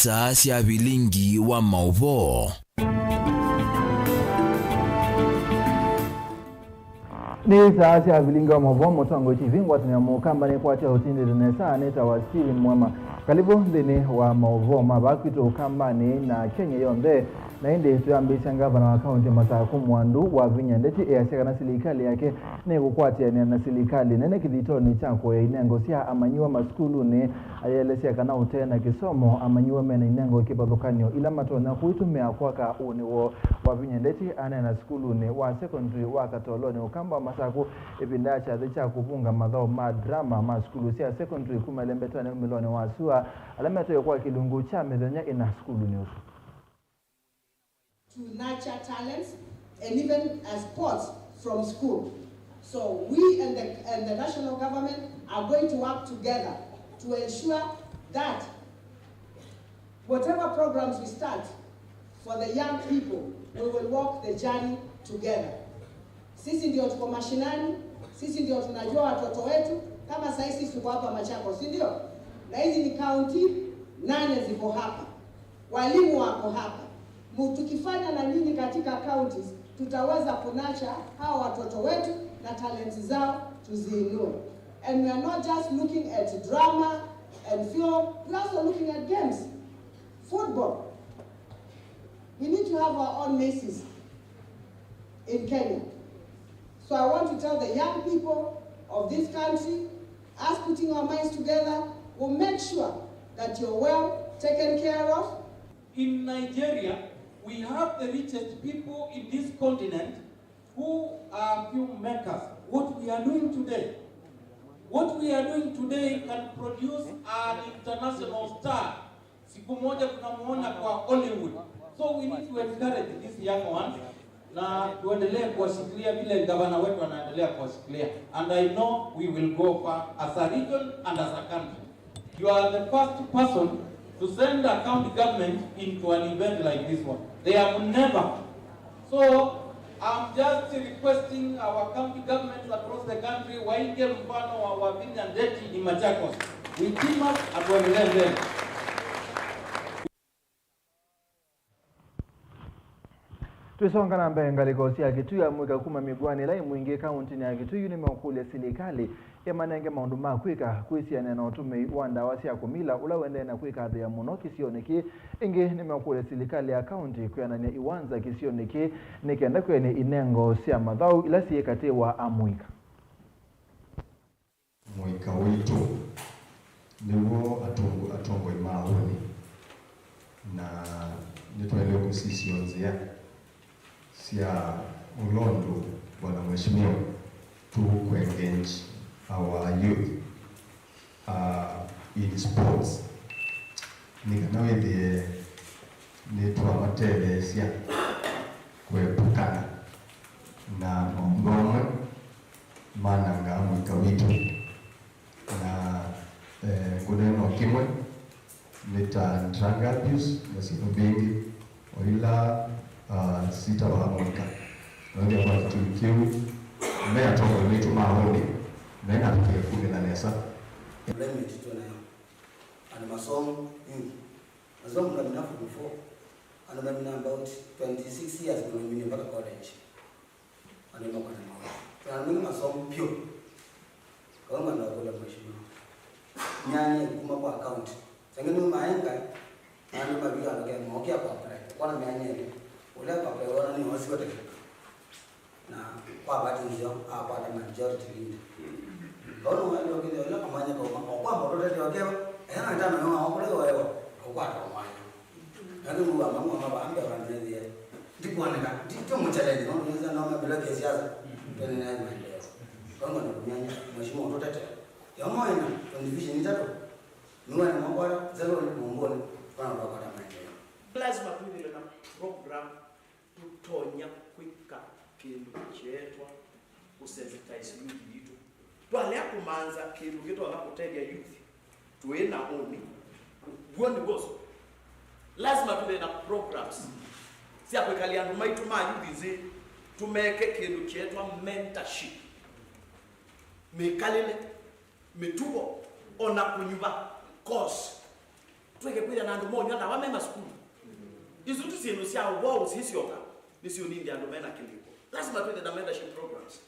Saa cia Vilingi wa Mauvoo. Ni saa cia Vilingi wa Mauvoo motongo chivingwa tunamukamba ni kwa hotindi dinesa neta wa Steven MUEMA. Karibu ndini wa Mauvoo mabakito kambani na Kenya yonde na indi tuyambisha gavana wa kaunti Masaku Mwandu wa Vinyandeti eyaseka na serikali yake ne gukwatia na serikali nene kithitoni chako ya inengo cia amanyiwa maskulu ni ayelesea kana utena kisomo amanyiwa mena inengo kibathukanio ila matona kuitumia kwaka uni wa Vinyandeti ana na skulu ni wa secondary wa Katoloni ukamba Masaku ibinda cha thicha kupunga madhao ma drama ma skulu cia secondary kumalembetwa na milioni wa sua alameto yokwa kilungu cha methenya ina skulu ni usu to nurture talents and even sports from school. So we and the national government are going to work together to ensure that whatever programs we start for the young people, we will walk the journey together. Sisi ndio tuko mashinani, sisi ndio tunajua watoto wetu, kama sasa tuko hapa Machakos, si ndio? Na hizi ni county 8 ziko hapa. Walimu wako hapa. Tukifanya na nini katika counties, tutaweza kunacha hao watoto wetu na talents zao tuziinue. And we are not just looking at drama and film, we are also looking at games. Football. We need to have our own Macy's in Kenya. So I want to tell the young people of this country, us putting our minds together, will make sure that you're well taken care of. In Nigeria, we have the richest people in this continent who are filmmakers. What we are doing today can produce an international star. Siku moja tunamuona kwa Hollywood. So we need to encourage these young ones na tuendelee kuwashikilia vile gavana wetu anaendelea kuwashikilia. And I know we will go far as a region and as a country. You are the first person to send a county government into an event like this one. They have never. So I'm just requesting our county governments across the country waige mfano wa Vinyandeti ni Machakos. We team up and tuendelee mbele. Tusonga na mbele ngaliko cia Gituyu mwika kuma migwani lai mwingi kaunti ya Gituyu ni mekule serikali emanenge maundu ma kwika kwisia neno tume wanda wasia kumila ula wende na kwika ya muno kisioneki ingi ni mekule serikali ya kaunti kuyanania iwanza kisioneki nikenda kwenye inengo cia madhau ila siekate wa amwika mwika witu niwo atongo imaoni na nitwaelewa kusisiyonzia sia ulondo bwana mheshimiwa to engage our youth in sports. Nikanawe the netwa matele sia kuepukana na ngoma mananga mwika witu na kuneno kimwe nita drug abuse na siku vingi wala sita wa mwika ndio kwa tukiu mea tongo wetu maoni mena kile na nesa limit tuna ana masomo masomo na mnafu before ana mimi about 26 years kuna mimi mpaka college ana mimi kwa na mimi masomo pio kama ndo kwa mheshimiwa nyanya kuma kwa account sengeni maenga ana mabia anakia mokia kwa kwa nyanya ule kwa kwa ni wasi wote na kwa bahati nzuri hapa na majority lead Bono wale wengine wale kamanya kwa mbona ndio wakewa hata na wao wale wao kwa kwa mwanya ndio mwa mama baada ya ndio Ndipo ndio mchallenge no unaweza na bila siasa tena na maendeleo. Kwanza na kunyanya mheshimiwa utotete. Ya mwana condivision tatu. Niwe na mabara zero ni muongoni kwa kupata maendeleo. Lazima tuwe na program tutonya kwika kindu chetwa kusensitize youth yitu. Twale akumanza kindu kitu akakutelia youth. Tuwe na oni. Gwoni gozo. Lazima tuwe na programs. Si akwekalia ndo maitu mayubize tumeke kindu chetwa mentorship. Mekalele metubo ona kunyuba course. Tuweke kwira na ndo monyo na wamema school. Izo tusino sia wao sisi yoka. Nisio nindi ando mena kiliko. Lazima tuwe na mentorship programs.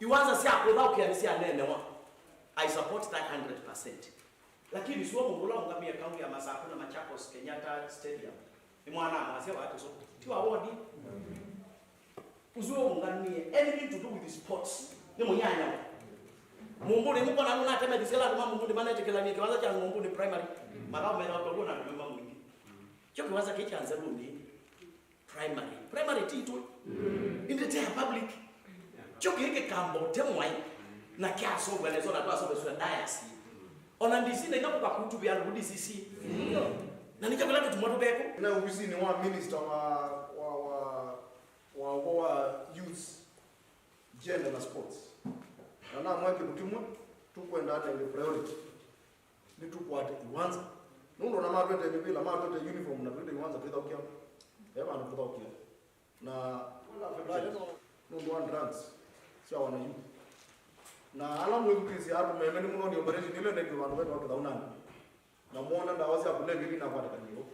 Iwanza sia kwa ukianisia nene wa. I support that 100%. Lakini sio mungu la ngamia kaunti ya Masako na Machakos Kenyatta Stadium. Ni mwana amwasema watu so. Tiwa award. Uzuo ngamia anything to do with the sports. Ni munyanya. Mungu ni mko na nuna teme disela kama mungu ni manage kila ni kiwanza cha mungu ni primary. Makao mena watu na memba mwingi. Kyo kiwanza kicha anza ni primary. Primary titu. Indete ya public. Kyo kike kambo temwai na kiaso bwelezo na twa so beswa dias. Ona ndisinde ngapo kwa kutu bya rudi sisi. Na nikabela kitu moto beko. Na ubisi ni wa minister wa youth gender na sports. Na mwake mtumwa tukwenda hata ile priority. Ni tukwate iwanza. Nundo na matwete bila matwete uniform na twende iwanza twenda ukia. Eba anakuta ukia. Na nundo one runs. Sio wana youth. Na alamu increase ya hapo memeni muno ni operation ile ndio watu wetu watu daunana. Na muona ndawazi hapo leo ili na kwata kanyo.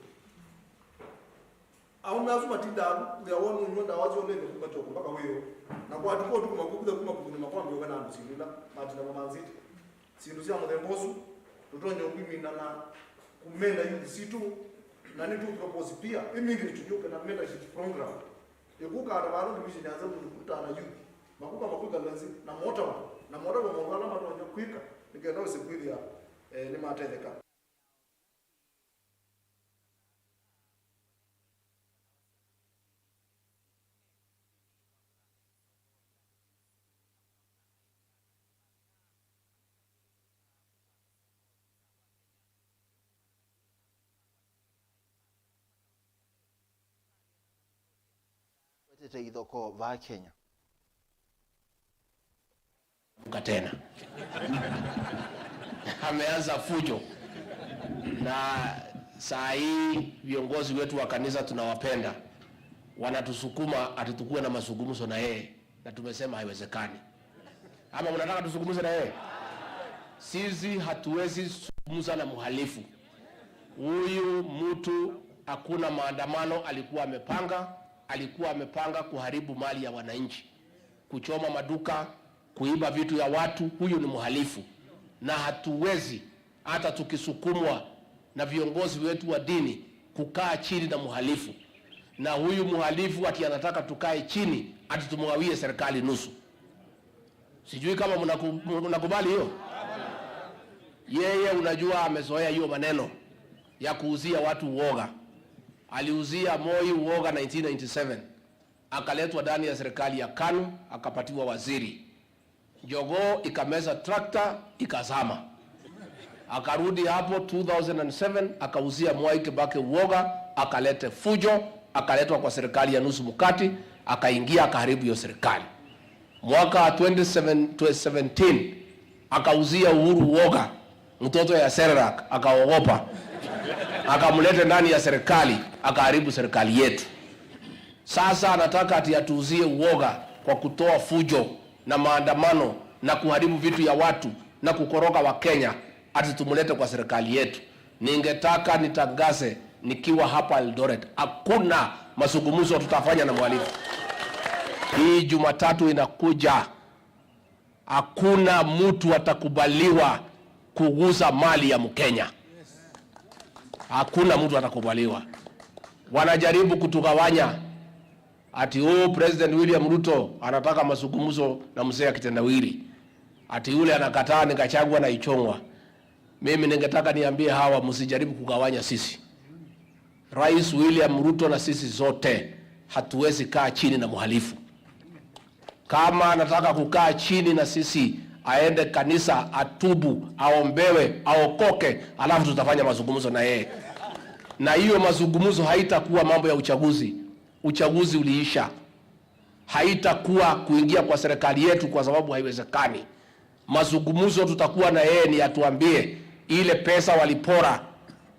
Au lazima tindabu ya wonu nyonda wazi ole ndio kwa choko mpaka wewe. Na kwa tuko tu makubuza kuma kuzuni makwambi ogana andusilila matina mamanziti. Sindusia mudembosu tutonye ukimina na kumenda yuthi situ na nitu propose pia immediately tujuke na mentorship program. Ekuka abantu division yanza kutana youth. Makuka makuka lanzi na motawa na moto wa mongala matu wanyo kwika nikenda usikwili ya ni matendeka. Tete idoko va Kenya. Tena ameanza fujo na saa hii viongozi wetu wa kanisa tunawapenda, wanatusukuma atutukue na mazungumzo na yeye, na tumesema haiwezekani. Ama mnataka tuzungumze na yeye? Sisi hatuwezi zungumza na mhalifu huyu. Mtu hakuna maandamano alikuwa amepanga kuharibu mali ya wananchi, kuchoma maduka, kuiba vitu ya watu. Huyu ni mhalifu, na hatuwezi hata tukisukumwa na viongozi wetu wa dini kukaa chini na mhalifu. Na huyu mhalifu ati anataka tukae chini ati tumwawie serikali nusu. Sijui kama mnakubali hiyo. Yeye unajua amezoea hiyo maneno ya kuuzia watu uoga. Aliuzia Moi uoga 1997. Akaletwa ndani ya serikali ya KANU, akapatiwa waziri. Jogoo ikameza trakta ikazama. Akarudi hapo 2007 akauzia Mwai Kibaki uoga, akalete fujo, akaletwa kwa serikali ya nusu mkati, akaingia akaharibu hiyo serikali. Mwaka 2017 akauzia Uhuru uoga, mtoto ya Serrak akaogopa, akamleta ndani ya serikali, akaharibu serikali yetu. Sasa anataka ati atuuzie uoga kwa kutoa fujo na maandamano na kuharibu vitu ya watu na kukoroga wa Kenya, ati tumulete kwa serikali yetu. Ningetaka nitangaze nikiwa hapa Eldoret, hakuna mazungumzo tutafanya na mwalimu. Hii Jumatatu inakuja, hakuna mtu atakubaliwa kuguza mali ya Mkenya. Hakuna mtu atakubaliwa. Wanajaribu kutugawanya. Ati President William Ruto anataka mazungumzo na mzee Kitendawili. Ati yule anakataa nikachagua na ichongwa. Mimi ningetaka niambie hawa msijaribu kugawanya sisi. Rais William Ruto na sisi zote hatuwezi kaa chini na mhalifu. Kama anataka kukaa chini na sisi, aende kanisa, atubu, aombewe, aokoke, alafu tutafanya mazungumzo na yeye. Na hiyo mazungumzo haitakuwa mambo ya uchaguzi. Uchaguzi uliisha. Haitakuwa kuingia kwa serikali yetu kwa sababu haiwezekani. Mazungumzo tutakuwa na yeye ni atuambie ile pesa walipora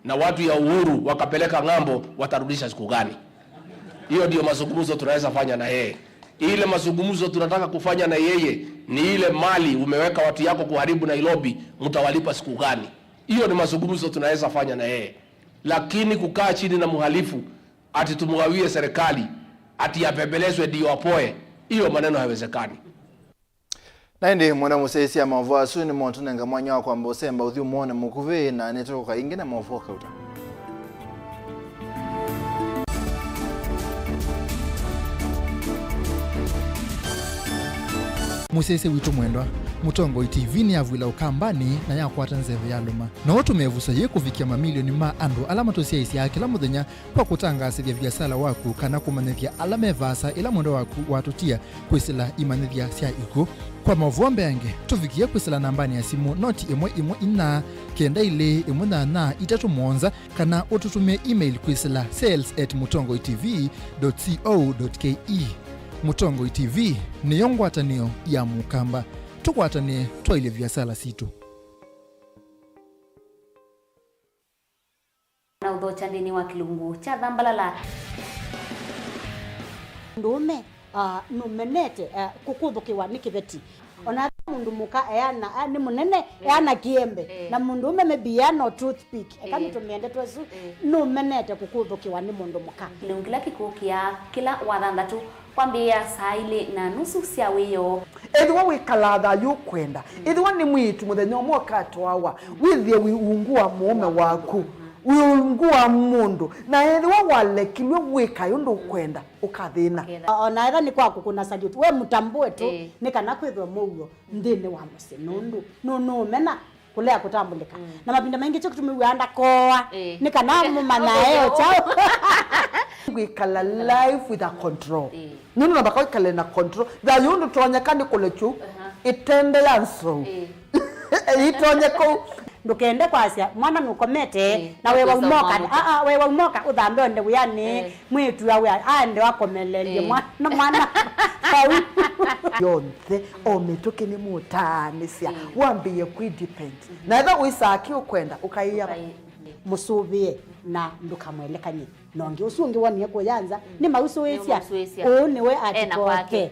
na watu ya Uhuru wakapeleka ng'ambo watarudisha siku gani. Hiyo ndio mazungumzo tunaweza fanya na yeye. Ile mazungumzo tunataka kufanya na yeye ni ile mali umeweka watu yako kuharibu Nairobi, mtawalipa siku gani. Hiyo ni mazungumzo tunaweza fanya na yeye. Lakini kukaa chini na mhalifu ati tumgawie serikali, ati yapembelezwe ndio apoe, hiyo maneno haiwezekani. Naindi mwana musesi ya Mauvoo asu ni montu nenga mwanya kwa mbosemba uthi muone mukuvi na netoko ka ingine Mauvoo kauta. Musese witu mwendwa Mutongo TV ni avwila ukambani na yakwata nzeve ya luma na watu mevusa ye kufikia mamilioni ma andu alama tosia isi ya kila muthenya kwa kutangasa vya biashara waku kana kumanethia alama evasa ila mwendo waku watutia kwisila imanethia sia iko kwa Mauvoo mbeange tufikia kwisila nambani ya simu noti imwe ina kenda ile imwe na itatu mwonza kana ututumia email kwisila sales@mutongotv.co.ke. Mutongo TV ni yongwatanio ya mukamba tukwatanie twaile biashara situ na udhochandini wa kilungu cha dhambalala ndume numenete kukudhukiwa nikiveti ona mundu muka eyana ni munene eyana kiembe na mundu ume mebiano toothpick ekani tumiende twesu numenete kukudhukiwa ni mundu muka nungila kikukia kila wathandatu kwambia saa ile na nusu cia wiyo edwa wikalatha yukwenda edwa ni mwitu muthenya mwoka twawa withie wiungua mume waku wiungua mundu na edwa walekilwe wika yundu kwenda ukathina ona era ni kwaku kuna salute we mutambue tu nikana kwithwa mugo ndine wa muse nundu mena kulea kutambulika na mapinda mengi cyo kutumiwanda koa nikana mumana eo chao wikala life with a control nunu nabaka wikala na control da yundu tonyekani kulechu itende yanso itonyeko ndukende kwasia mwana nukomete na wewe umoka wewe umoka uthambe onde uyani mwitu yawe ande wakomelelie mwana yonze ometoke ni mutanisia wambie kudepend na eba uisaki ukwenda ukaiya musubie na ndukamwelekanye nonge usungi wani kuyanza ni mausuwesia niwe atikote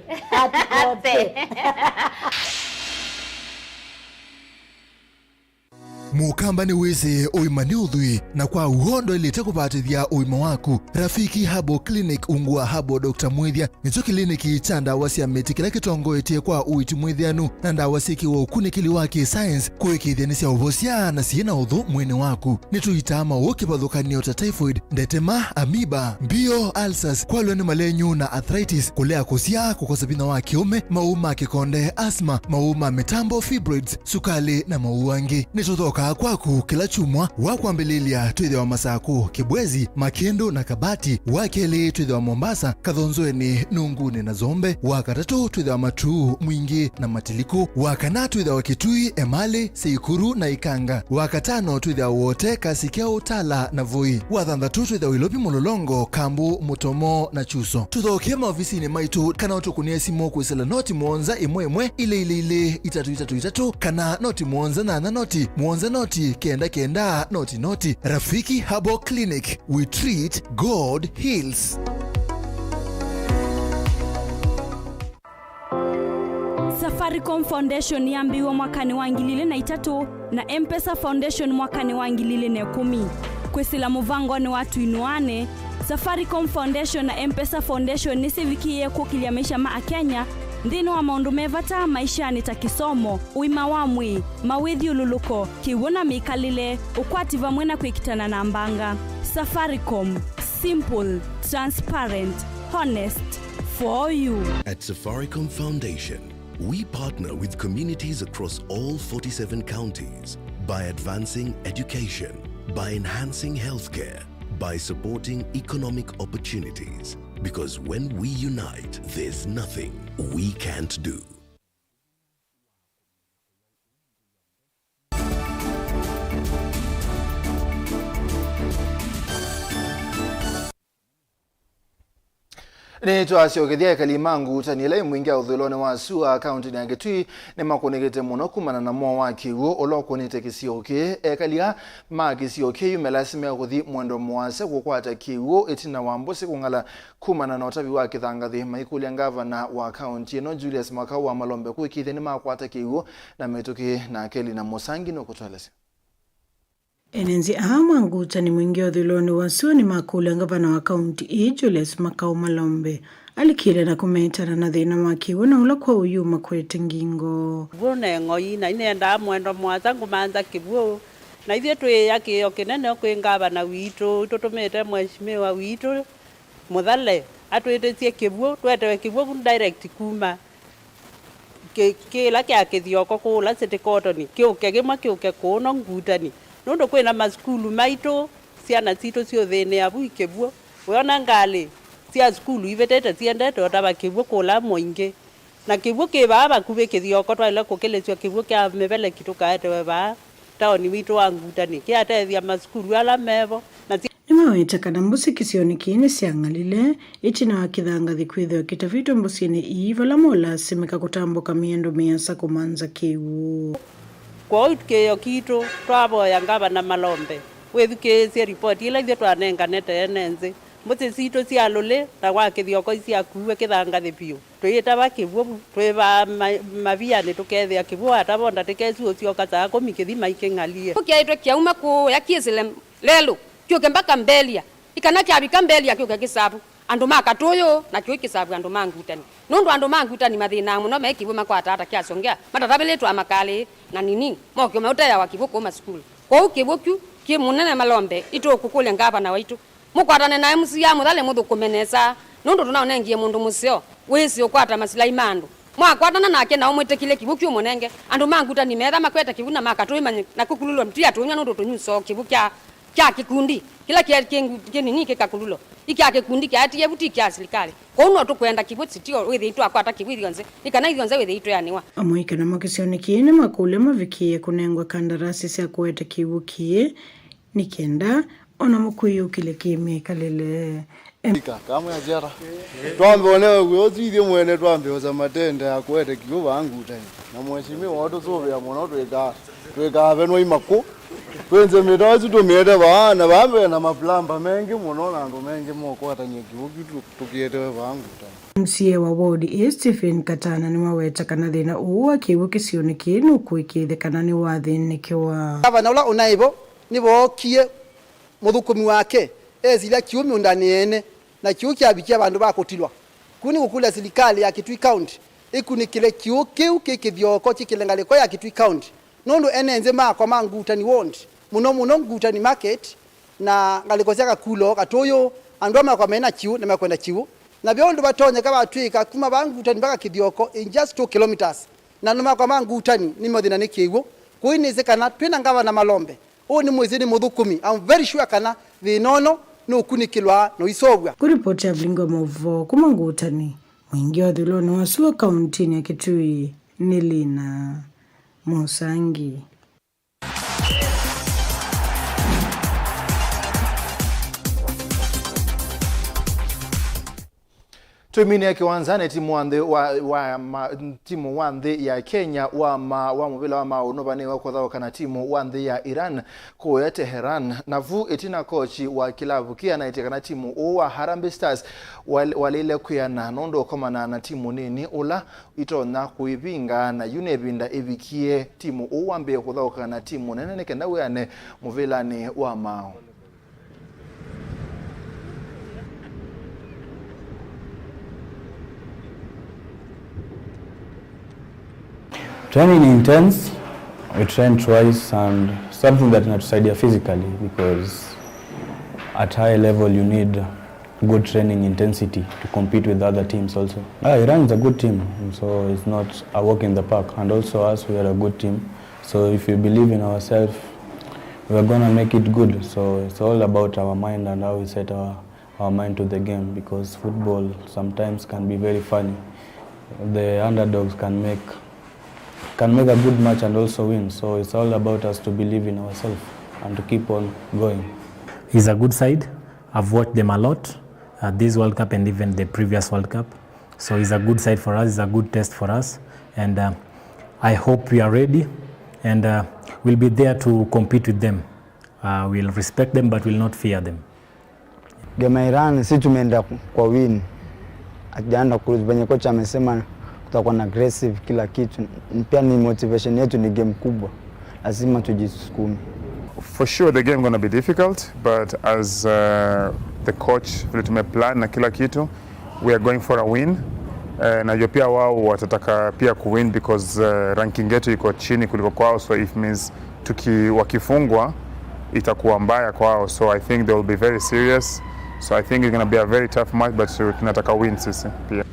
Mukamba ni weze oimani udhui na kwa uhondo ilete kupatithia uima waku. Rafiki Habo Clinic ungua Habo Dr. Mwithia nicho kliniki cha ndawa cia miti kila kitongo etie kwa uiti mwithianu na ndawa siki wa ukunikili wake science kuikithia ni cia uvosia na siena udhu mwene waku. Nituitama ukipathukanio ta typhoid, ndetema, amoeba, mbio, ulcers, kwalwa ni malenyu na arthritis, kulea kusia, kukosa bina wa kiume, mauma kikonde, asma, mauma mitambo, fibroids, sukali na mauangi. Nituthoka kwaku kila chumwa wakwambililia twithe wa Masaku, Kibwezi, Makendo na Kabati, wakeli twithe wa Mombasa, Kathonzweni, Nunguni na Zombe, wakatatu twithe wa Matuu, Mwingi na Matiliku, wakana twithe wa Kitui, Emali, Seikuru na Ikanga, wakatano twithe wa wote Kasikeo, Tala na Voi, wathanthatu twithe wa Ilopi, Mulolongo, Kambu, Mutomo na Chuso. Tuthokie maofisini maitu kana utukunia simu kwisila noti mwonza imwe ile itatu kana noti mwonza na noti mwonza noti kenda noti. Rafiki Habo Clinic, we treat, God heals. Safaricom Foundation yambiwa mwakani wa 2003 na M-Pesa Foundation mwakani wa 2010 kwesila muvango ni watu inuane. Safaricom Foundation na M-Pesa Foundation nisivikie kukilia maisha maa Kenya ndino wa maundu mevata maisha ni takisomo uima wamwi mawithi ululuko kiwona mikalile ukwati vamwena kuikitana na mbanga. Safaricom, simple, transparent, honest for you. At Safaricom Foundation, we partner with communities across all 47 counties by advancing education, by enhancing healthcare, by supporting economic opportunities. Because when we unite, there's nothing we can't do. Ni twacokethia kalimangu tanile mwingia uthulone wa sua county ya Kitui ni makonegete muno kumana na mwa wa kiwo olokonete kisioke ekalia ma kisioke yumelasime kuthi mwendo mwase gukwata kiwo etina wambose kungala kumana na otabi wa kithangathi maikulia gavana wa county no Julius Makau wa Malombe kuikithe ni makwata kiwo na metuki na Keli na Musangi no kutwalese. Enenzi ahamanguta ni mwingi uthulone wa sua ni makulia gavana wa county Julius Makau Malombe alikile na kumetana na thina makiwo na ula kwa uyuma kwete ngingo vune ngoi na inenda mwendo mwaza ngumanza kibuo na ithie twiyakio kinene kwi gavana witu tutumite mheshimiwa witu muthale atwitetie kibuo twetewe kibuo direct kuma kila kya kithioko kula city cotton kiuke gimwe kiuke kuno ngutani nondo kwina maskulu maitu ciana citu ciuthine abu ikibuo wona ngali cia skulu ivetete ciendete otaba kibuo kula moinge na kibuo kibaba kube kithioko twale kukilecio kibuo kya mebele kitukaete weba taoni witu wangutani kiatethia maskulu ala mevo na nimaweta kana mbusi kisioni kine siangalile ichina wakithangathi kwithio kitavito mbusini iivala mola simeka kutambuka miendo miasa kumanza kiwu kwa utkeyo kitu twaboya gavana Malombe wethukicie report ila ithio twanenganete enenzi mbusi cito cialule na wakithioko ciakuwe kithangathi piu twitaba kibuo twiba maviani tukethia kibuo atabonda tikecuo cioka saa 10 kithima ikingalie ukiaitwe kiauma ku yakiesele lelo kyoke mpaka mbelia ikana kyabika mbelia kyoke kisabu andu makatuyo na kyo kisabu andu mangutani nundu andu mangutani mathina muno mekibu makwata ata kyasongea matatabeletwa amakali na nini mokyo mautaya wakibu kuma school kwa ukibu ki munene Malombe ito kukule gavana waitu mukwatane na MC ya muthale muthukumenesa nundu tunaonengie mundu musio wisi ukwata masilai mandu mwakwatana nake na umwetekile kibu kyu munenge andu mangutani metha makweta kibu na makatuima na kukululo mtia tunya nundu tunyuso kibu kya kikundi kila kinini kikakululo iki kikundi kyatie buti kya serikali kono tukwenda kibutsi tio withiitwa akwata kibwithionze ikana ithionze withiitwa yaniwa amoika na makisioni kine makule mavikie kunengwa kandarasi cia kuete kibukie nikenda ona mukuyu kile kimie kalele kama ya jara twambe onewe gwothithio mwene twambe oza matende akwete kibu banguta na mheshimiwa watu sove ya mwana tweka benwa imako kwenze mitazi tumiete bana bambe na maplamba mengi muno na ndo mengi mokwatanye kibuki tukiete bangu ta MCA wa ward Stephen Katana ni maweta kana thina uwa kibuki sioni kinu kuikithe kana ni wathini kiwa gavana ula unaibo nibo kie muthukumi wake ezila kiumi undani ene na kiuki abikia bandu bakotilwa kuni kukula serikali ya Kitui County ikunikile kiuki kikithioko kikilengaleko ya Kitui County nondo enenze makwa mangutani wondi muno ngutani market na ngalikoseka kulo katoyo andoma kwa mena kiu na makwenda kiu na byondo batonye kaba twika kuma bangutani mpaka kidhioko in just 2 kilometers na noma kwa mangutani ni modina ne kiwo kuinize kana twina ngava na Malombe o ni mwezini muthukumi I'm very sure kana vinono no kunikilwa no isogwa kuripoti ya Vilingi Mauvoo kumangutani mwingi wa thuloni wa sua county ya Kitui Nilina Musangi. Tumini ya kiwanzane timu wandhe ya Kenya wa mubila wa maunobane wa kwa kana timu wandhe ya Iran kuya Teheran navu etina kochi wa kilavu kia na itikana timu uwa Harambee Stars walile kuya na nondo komana na timu nini ula itona kuibinga na yunebinda evikie timu uwa mbe kwa kana timu nene kenda uyane mubila ni wa mao. Training intense, we train twice and something that inatusaidia physically because at high level you need good training intensity to compete with other teams also. Iran is a good team, so it's not a walk in the park, and also us, we are a good team. So if we believe in ourselves, we're going to make it good. So it's all about our mind and how we set our mind to the game, because football sometimes can be very funny. The underdogs can make a good match and also win. So it's all about us to believe in ourselves and to keep on going. He's a good side. I've watched them a lot, this World Cup and even the previous World Cup. So it's a good side for us, it's a good test for us. And I hope we are ready and we'll be there to compete with them. We'll respect them but will not fear them. Game ya Iran si tumeenda kwa win. Akijaenda cruise benye kocha amesema tutakuwa na aggressive kila kitu. Pia ni motivation yetu ni game kubwa. Lazima tujisukume. For sure the game going to be difficult, but as the coach vile tumeplan na kila kitu, we are going for a win. Na pia wao watataka pia kuwin because ranking yetu iko chini kuliko kwao, so it means wakifungwa itakuwa mbaya kwao, so I think they will be very serious. So I think it's going to be a very tough match, but tunataka win sisi pia.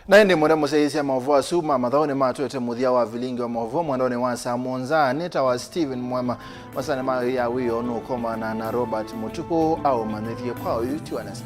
Naende mwenda musaisi ya Mauvoo asuma mathaoni matuete muthia wa Vilingi wa Mauvoo mwandone wa Samonza neta wa Steven Mwema masane ya wiyo no koma na Robert Mutuku au manethie kwa yutu anasa.